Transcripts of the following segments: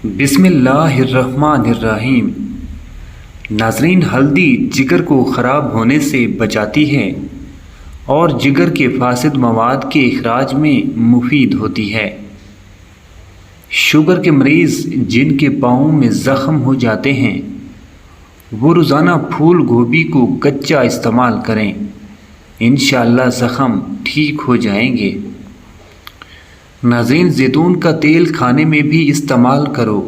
بسم اللہ الرحمن الرحیم۔ ناظرین، ہلدی جگر کو خراب ہونے سے بچاتی ہے اور جگر کے فاسد مواد کے اخراج میں مفید ہوتی ہے۔ شوگر کے مریض جن کے پاؤں میں زخم ہو جاتے ہیں وہ روزانہ پھول گوبھی کو کچا استعمال کریں، انشاءاللہ زخم ٹھیک ہو جائیں گے۔ ناظرین، زیتون کا تیل کھانے میں بھی استعمال کرو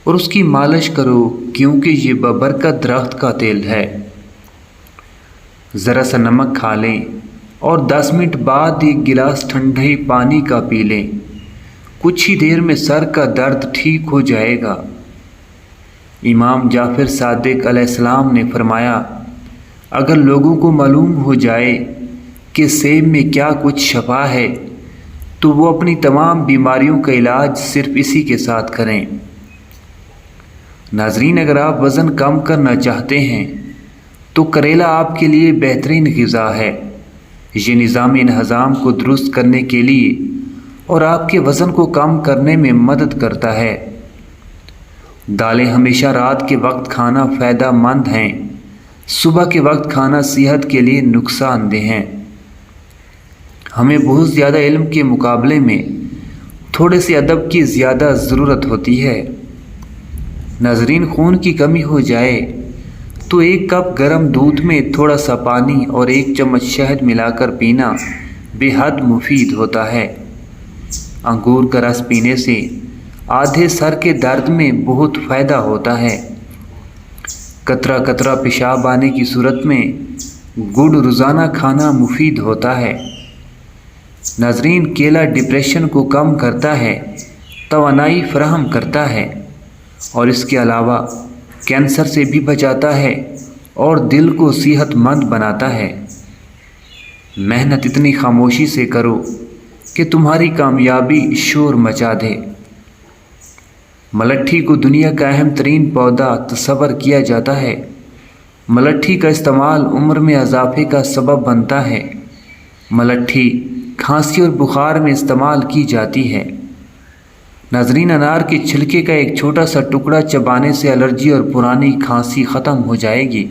اور اس کی مالش کرو کیونکہ یہ ببرکت درخت کا تیل ہے۔ ذرا سا نمک کھا لیں اور 10 منٹ بعد ایک گلاس ٹھنڈے پانی کا پی لیں، کچھ ہی دیر میں سر کا درد ٹھیک ہو جائے گا۔ امام جعفر صادق علیہ السلام نے فرمایا، اگر لوگوں کو معلوم ہو جائے کہ سیب میں کیا کچھ شفا ہے تو وہ اپنی تمام بیماریوں کا علاج صرف اسی کے ساتھ کریں۔ ناظرین، اگر آپ وزن کم کرنا چاہتے ہیں تو کریلا آپ کے لیے بہترین غذا ہے۔ یہ نظام انہضام کو درست کرنے کے لیے اور آپ کے وزن کو کم کرنے میں مدد کرتا ہے۔ دالیں ہمیشہ رات کے وقت کھانا فائدہ مند ہیں، صبح کے وقت کھانا صحت کے لیے نقصان دہ ہیں۔ ہمیں بہت زیادہ علم کے مقابلے میں تھوڑے سے ادب کی زیادہ ضرورت ہوتی ہے۔ ناظرین، خون کی کمی ہو جائے تو 1 کپ گرم دودھ میں تھوڑا سا پانی اور 1 چمچ شہد ملا کر پینا بے حد مفید ہوتا ہے۔ انگور کا رس پینے سے آدھے سر کے درد میں بہت فائدہ ہوتا ہے۔ قطرہ قطرہ پیشاب آنے کی صورت میں گڑ روزانہ کھانا مفید ہوتا ہے۔ ناظرین، کیلا ڈپریشن کو کم کرتا ہے، توانائی فراہم کرتا ہے اور اس کے علاوہ کینسر سے بھی بچاتا ہے اور دل کو صحت مند بناتا ہے۔ محنت اتنی خاموشی سے کرو کہ تمہاری کامیابی شور مچا دے۔ ملٹھی کو دنیا کا اہم ترین پودا تصور کیا جاتا ہے۔ ملٹھی کا استعمال عمر میں اضافے کا سبب بنتا ہے۔ ملٹھی کھانسی اور بخار میں استعمال کی جاتی ہے۔ ناظرین، انار کے چھلکے کا ایک چھوٹا سا ٹکڑا چبانے سے الرجی اور پرانی کھانسی ختم ہو جائے گی۔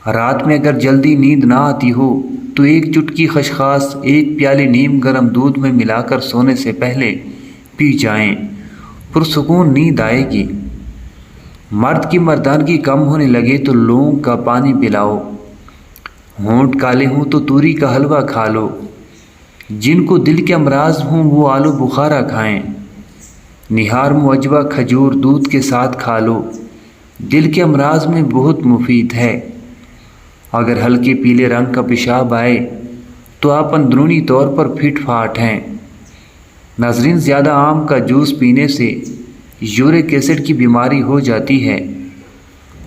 رات میں اگر جلدی نیند نہ آتی ہو تو 1 چٹکی خسخاس 1 پیالے نیم گرم دودھ میں ملا کر سونے سے پہلے پی جائیں، پرسکون نیند آئے گی۔ مرد کی مردانگی کم ہونے لگے تو لونگ کا پانی پلاؤ۔ ہونٹ کالے ہوں تو توری کا حلوہ کھا لو۔ جن کو دل کے امراض ہوں وہ آلو بخارا کھائیں۔ نہار معجبہ کھجور دودھ کے ساتھ کھا لو، دل کے امراض میں بہت مفید ہے۔ اگر ہلکے پیلے رنگ کا پیشاب آئے تو آپ اندرونی طور پر فٹ فاٹ ہیں۔ ناظرین، زیادہ آم کا جوس پینے سے یورک ایسڈ کی بیماری ہو جاتی ہے۔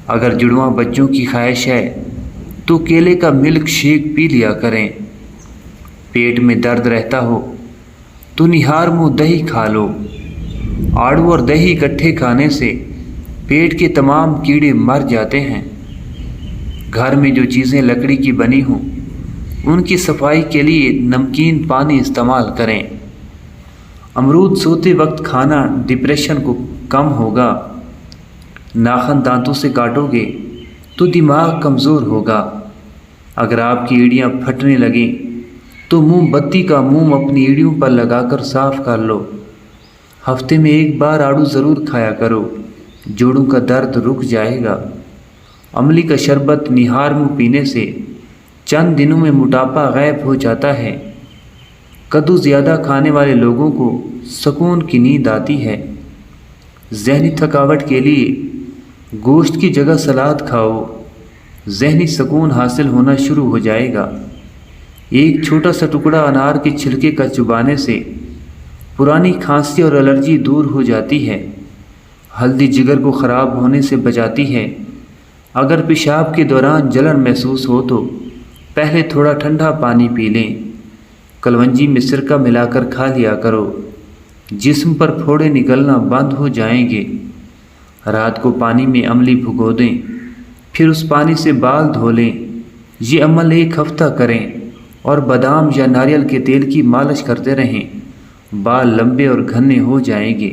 اگر جڑواں بچوں کی خواہش ہے تو کیلے کا ملک شیک پی لیا کریں۔ پیٹ میں درد رہتا ہو تو نہار منہ دہی کھا لو۔ آڑو اور دہی اکٹھے کھانے سے پیٹ کے تمام کیڑے مر جاتے ہیں۔ گھر میں جو چیزیں لکڑی کی بنی ہوں ان کی صفائی کے لیے نمکین پانی استعمال کریں۔ امرود سوتے وقت کھانا ڈپریشن کو کم ہوگا۔ ناخن دانتوں سے کاٹو گے تو دماغ کمزور ہوگا۔ اگر آپ کی ایڑیاں پھٹنے لگیں تو موم بتی کا موم اپنی ایڑیوں پر لگا کر صاف کر لو۔ ہفتے میں 1 بار آڑو ضرور کھایا کرو، جوڑوں کا درد رک جائے گا۔ املی کا شربت نہار منہ پینے سے چند دنوں میں موٹاپا غائب ہو جاتا ہے۔ کدو زیادہ کھانے والے لوگوں کو سکون کی نیند آتی ہے۔ ذہنی تھکاوٹ کے لیے گوشت کی جگہ سلاد کھاؤ، ذہنی سکون حاصل ہونا شروع ہو جائے گا۔ 1 چھوٹا سا ٹکڑا انار کے چھلکے کا چبانے سے پرانی کھانسی اور الرجی دور ہو جاتی ہے۔ ہلدی جگر کو خراب ہونے سے بچاتی ہے۔ اگر پیشاب کے دوران جلن محسوس ہو تو پہلے تھوڑا ٹھنڈا پانی پی لیں۔ کلونجی میں سرکہ ملا کر کھا لیا کرو، جسم پر پھوڑے نکلنا بند ہو جائیں گے۔ رات کو پانی میں املی بھگو دیں، پھر اس پانی سے بال دھو لیں۔ یہ عمل 1 ہفتہ کریں اور بادام یا ناریل کے تیل کی مالش کرتے رہیں، بال لمبے اور گھنے ہو جائیں گے۔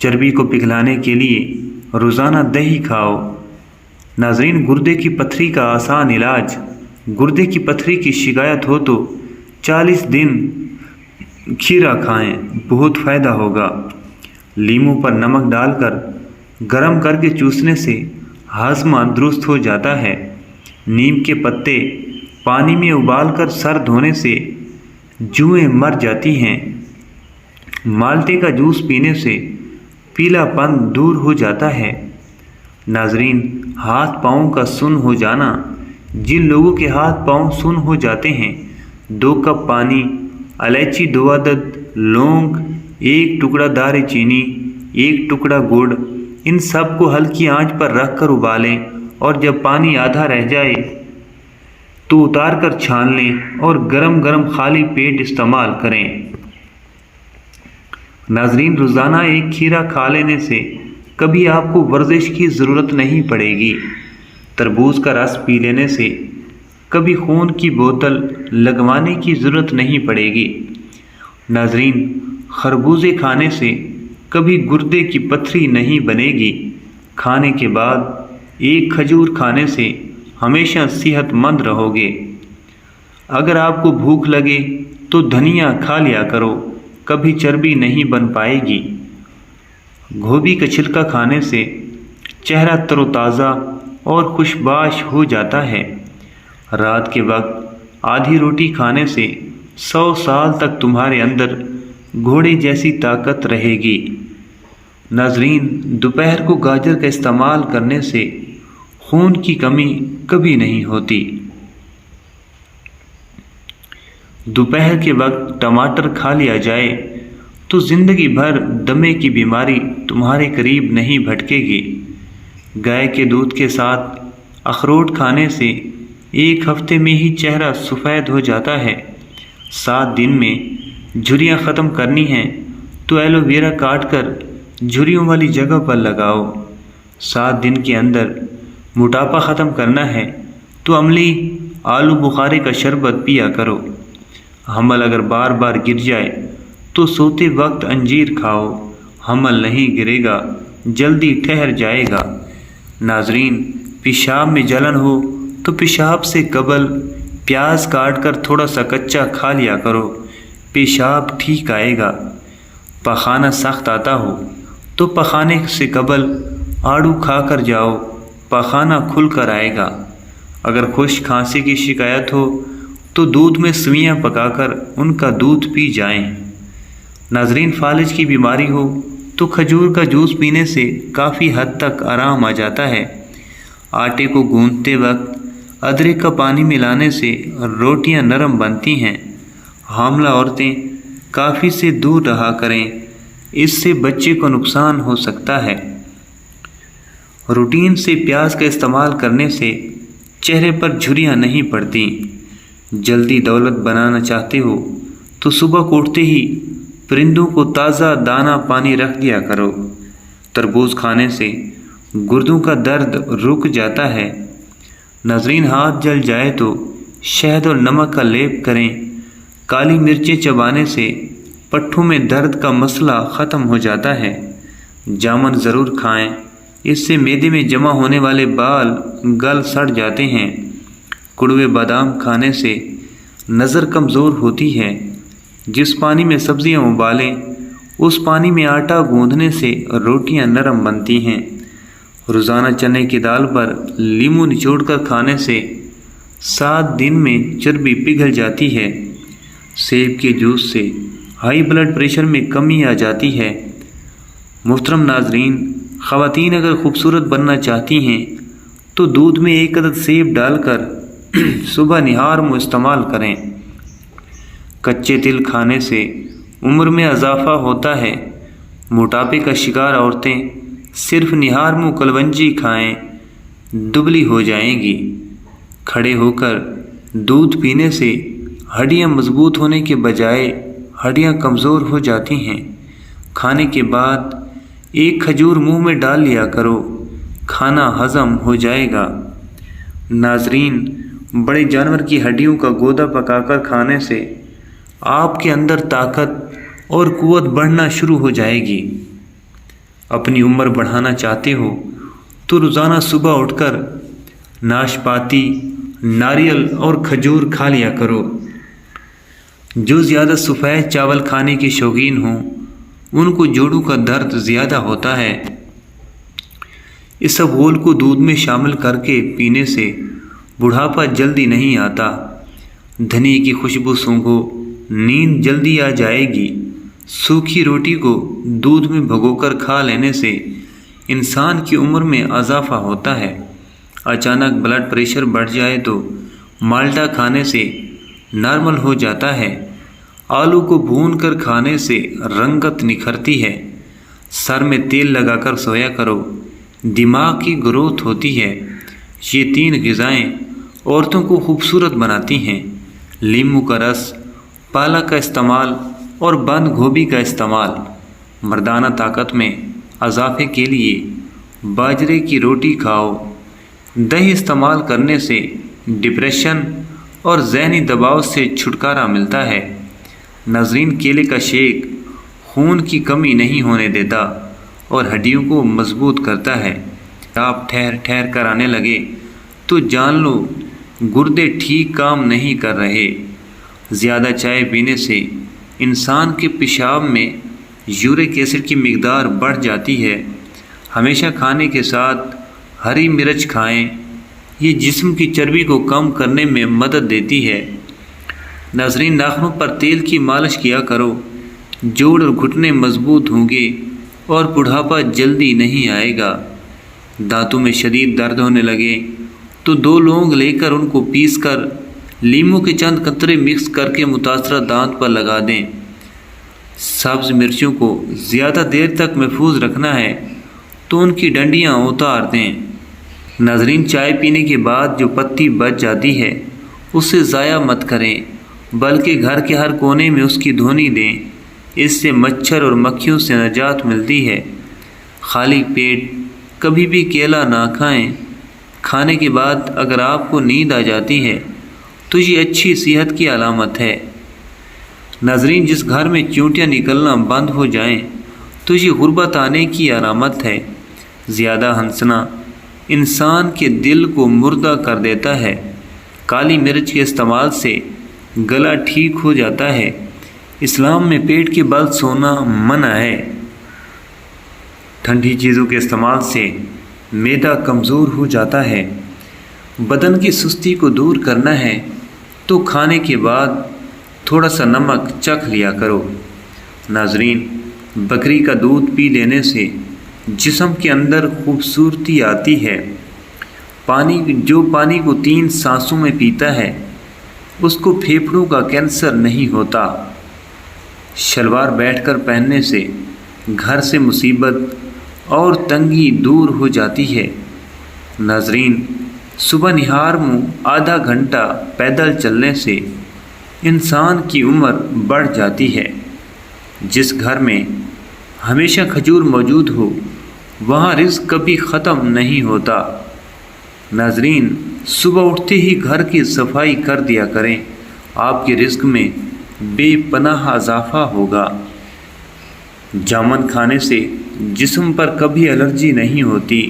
چربی کو پگھلانے کے لیے روزانہ دہی کھاؤ۔ ناظرین، گردے کی پتھری کا آسان علاج۔ گردے کی پتھری کی شکایت ہو تو 40 دن کھیرا کھائیں، بہت فائدہ ہوگا۔ لیموں پر نمک ڈال کر گرم کر کے چوسنے سے ہاضمہ درست ہو جاتا ہے۔ نیم کے پتے پانی میں ابال کر سر دھونے سے جوئیں مر جاتی ہیں۔ مالٹے کا جوس پینے سے پیلا پن دور ہو جاتا ہے۔ ناظرین، ہاتھ پاؤں کا سن ہو جانا۔ جن لوگوں کے ہاتھ پاؤں سن ہو جاتے ہیں، 2 کپ پانی، الائچی 2 عدد، لونگ، 1 ٹکڑا دار چینی، 1 ٹکڑا گڑ، ان سب کو ہلکی آنچ پر رکھ کر ابالیں اور جب پانی آدھا رہ جائے تو اتار کر چھان لیں اور گرم گرم خالی پیٹ استعمال کریں۔ ناظرین، روزانہ 1 کھیرا کھا لینے سے کبھی آپ کو ورزش کی ضرورت نہیں پڑے گی۔ تربوز کا رس پی لینے سے کبھی خون کی بوتل لگوانے کی ضرورت نہیں پڑے گی۔ ناظرین، خربوزے کھانے سے کبھی گردے کی پتھری نہیں بنے گی۔ کھانے کے بعد 1 کھجور کھانے سے ہمیشہ صحت مند رہو گے۔ اگر آپ کو بھوک لگے تو دھنیا کھا لیا کرو، کبھی چربی نہیں بن پائے گی۔ گوبھی کا چھلکا کھانے سے چہرہ تر و تازہ اور خوشباش ہو جاتا ہے۔ رات کے وقت آدھی روٹی کھانے سے 100 سال تک تمہارے اندر گھوڑے جیسی طاقت رہے گی۔ ناظرین، دوپہر کو گاجر کا استعمال کرنے سے خون کی کمی کبھی نہیں ہوتی۔ دوپہر کے وقت ٹماٹر کھا لیا جائے تو زندگی بھر دمے کی بیماری تمہارے قریب نہیں بھٹکے گی۔ گائے کے دودھ کے ساتھ اخروٹ کھانے سے 1 ہفتے میں ہی چہرہ سفید ہو جاتا ہے۔ 7 دن میں جھریاں ختم کرنی ہیں تو ایلو ویرا کاٹ کر جھریوں والی جگہ پر لگاؤ۔ 7 دن کے اندر موٹاپا ختم کرنا ہے تو عملی آلو بخارے کا شربت پیا کرو۔ حمل اگر بار بار گر جائے تو سوتے وقت انجیر کھاؤ، حمل نہیں گرے گا، جلدی ٹھہر جائے گا۔ ناظرین، پیشاب میں جلن ہو تو پیشاب سے قبل پیاز کاٹ کر تھوڑا سا کچا کھا لیا کرو، پیشاب ٹھیک آئے گا۔ پخانہ سخت آتا ہو تو پخانے سے قبل آڑو کھا کر جاؤ، پخانہ کھل کر آئے گا۔ اگر خشک کھانسی کی شکایت ہو تو دودھ میں سوئیاں پکا کر ان کا دودھ پی جائیں۔ ناظرین، فالج کی بیماری ہو تو کھجور کا جوس پینے سے کافی حد تک آرام آ جاتا ہے۔ آٹے کو گوندتے وقت ادرک کا پانی ملانے سے روٹیاں نرم بنتی ہیں۔ حاملہ عورتیں کافی سے دور رہا کریں، اس سے بچے کو نقصان ہو سکتا ہے۔ روٹین سے پیاز کا استعمال کرنے سے چہرے پر جھریاں نہیں پڑتی۔ جلدی دولت بنانا چاہتے ہو تو صبح کو اٹھتے ہی پرندوں کو تازہ دانہ پانی رکھ دیا کرو۔ تربوز کھانے سے گردوں کا درد رک جاتا ہے۔ ناظرین، ہاتھ جل جائے تو شہد اور نمک کا لیپ کریں۔ کالی مرچیں چبانے سے پٹھوں میں درد کا مسئلہ ختم ہو جاتا ہے۔ جامن ضرور کھائیں، اس سے معدے میں جمع ہونے والے بال گل سڑ جاتے ہیں۔ کڑوے بادام کھانے سے نظر کمزور ہوتی ہے۔ جس پانی میں سبزیاں ابالیں اس پانی میں آٹا گوندھنے سے روٹیاں نرم بنتی ہیں۔ روزانہ چنے کی دال پر لیموں نچوڑ کر کھانے سے 7 دن میں چربی پگھل جاتی ہے۔ سیب کے جوس سے ہائی بلڈ پریشر میں کمی آ جاتی ہے۔ محترم ناظرین، خواتین اگر خوبصورت بننا چاہتی ہیں تو دودھ میں 1 عدد سیب ڈال کر صبح نہار منہ استعمال کریں۔ کچے تل کھانے سے عمر میں اضافہ ہوتا ہے۔ موٹاپے کا شکار عورتیں صرف نہار منہ کلونجی کھائیں، دبلی ہو جائیں گی۔ کھڑے ہو کر دودھ پینے سے ہڈیاں مضبوط ہونے کے بجائے ہڈیاں کمزور ہو جاتی ہیں۔ کھانے کے بعد 1 کھجور منہ میں ڈال لیا کرو، کھانا ہضم ہو جائے گا۔ ناظرین، بڑے جانور کی ہڈیوں کا گودا پکا کر کھانے سے آپ کے اندر طاقت اور قوت بڑھنا شروع ہو جائے گی۔ اپنی عمر بڑھانا چاہتے ہو تو روزانہ صبح اٹھ کر ناشپاتی، ناریل اور کھجور کھا لیا کرو۔ جو زیادہ سفید چاول کھانے کے شوقین ہوں ان کو جوڑوں کا درد زیادہ ہوتا ہے۔ اس اسبغول کو دودھ میں شامل کر کے پینے سے بڑھاپا جلدی نہیں آتا۔ دھنیا کی خوشبو سونگھو، نیند جلدی آ جائے گی۔ سوکھی روٹی کو دودھ میں بھگو کر کھا لینے سے انسان کی عمر میں اضافہ ہوتا ہے۔ اچانک بلڈ پریشر بڑھ جائے تو مالٹا کھانے سے نارمل ہو جاتا ہے۔ آلو کو بھون کر کھانے سے رنگت نکھرتی ہے۔ سر میں تیل لگا کر سویا کرو، دماغ کی گروتھ ہوتی ہے۔ یہ 3 غذائیں عورتوں کو خوبصورت بناتی ہیں۔ لیموں کا رس، پالک کا استعمال اور بند گوبھی کا استعمال۔ مردانہ طاقت میں اضافے کے لیے باجرے کی روٹی کھاؤ۔ دہی استعمال کرنے سے ڈپریشن اور ذہنی دباؤ سے چھٹکارا ملتا ہے۔ ناظرین، کیلے کا شیک خون کی کمی نہیں ہونے دیتا اور ہڈیوں کو مضبوط کرتا ہے۔ آپ ٹھہر کر آنے لگے تو جان لو گردے ٹھیک کام نہیں کر رہے۔ زیادہ چائے پینے سے انسان کے پیشاب میں یورک ایسڈ کی مقدار بڑھ جاتی ہے۔ ہمیشہ کھانے کے ساتھ ہری مرچ کھائیں، یہ جسم کی چربی کو کم کرنے میں مدد دیتی ہے۔ ناظرین، ناخنوں پر تیل کی مالش کیا کرو، جوڑ اور گھٹنے مضبوط ہوں گے اور بڑھاپا جلدی نہیں آئے گا۔ دانتوں میں شدید درد ہونے لگے تو 2 لونگ لے کر ان کو پیس کر لیموں کے چند قطرے مکس کر کے متاثرہ دانت پر لگا دیں۔ سبز مرچوں کو زیادہ دیر تک محفوظ رکھنا ہے تو ان کی ڈنڈیاں اتار دیں۔ ناظرین، چائے پینے کے بعد جو پتی بچ جاتی ہے اسے ضائع مت کریں بلکہ گھر کے ہر کونے میں اس کی دھونی دیں۔ اس سے مچھر اور مکھیوں سے نجات ملتی ہے۔ خالی پیٹ کبھی بھی کیلا نہ کھائیں۔ کھانے کے بعد اگر آپ کو نیند آ جاتی ہے تو یہ اچھی صحت کی علامت ہے۔ ناظرین، جس گھر میں چیونٹیاں نکلنا بند ہو جائیں تو یہ غربت آنے کی علامت ہے۔ زیادہ ہنسنا انسان کے دل کو مردہ کر دیتا ہے۔ کالی مرچ کے استعمال سے گلا ٹھیک ہو جاتا ہے۔ اسلام میں پیٹ کے بل سونا منع ہے۔ ٹھنڈی چیزوں کے استعمال سے معدہ کمزور ہو جاتا ہے۔ بدن کی سستی کو دور کرنا ہے تو کھانے کے بعد تھوڑا سا نمک چکھ لیا کرو۔ ناظرین، بکری کا دودھ پی لینے سے جسم کے اندر خوبصورتی آتی ہے۔ جو پانی کو 3 سانسوں میں پیتا ہے اس کو پھیپھڑوں کا کینسر نہیں ہوتا۔ شلوار بیٹھ کر پہننے سے گھر سے مصیبت اور تنگی دور ہو جاتی ہے۔ ناظرین، صبح نہار منہ آدھا گھنٹہ پیدل چلنے سے انسان کی عمر بڑھ جاتی ہے۔ جس گھر میں ہمیشہ کھجور موجود ہو وہاں رزق کبھی ختم نہیں ہوتا۔ ناظرین، صبح اٹھتے ہی گھر کی صفائی کر دیا کریں، آپ کے رزق میں بے پناہ اضافہ ہوگا۔ جامن کھانے سے جسم پر کبھی الرجی نہیں ہوتی۔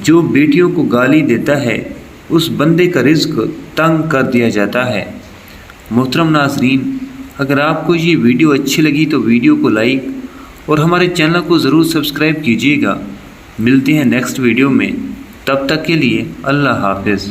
جو بیٹیوں کو گالی دیتا ہے اس بندے کا رزق تنگ کر دیا جاتا ہے۔ محترم ناظرین، اگر آپ کو یہ ویڈیو اچھی لگی تو ویڈیو کو لائک اور ہمارے چینل کو ضرور سبسکرائب کیجیے گا۔ ملتے ہیں نیکسٹ ویڈیو میں، تب تک کے لیے اللہ حافظ۔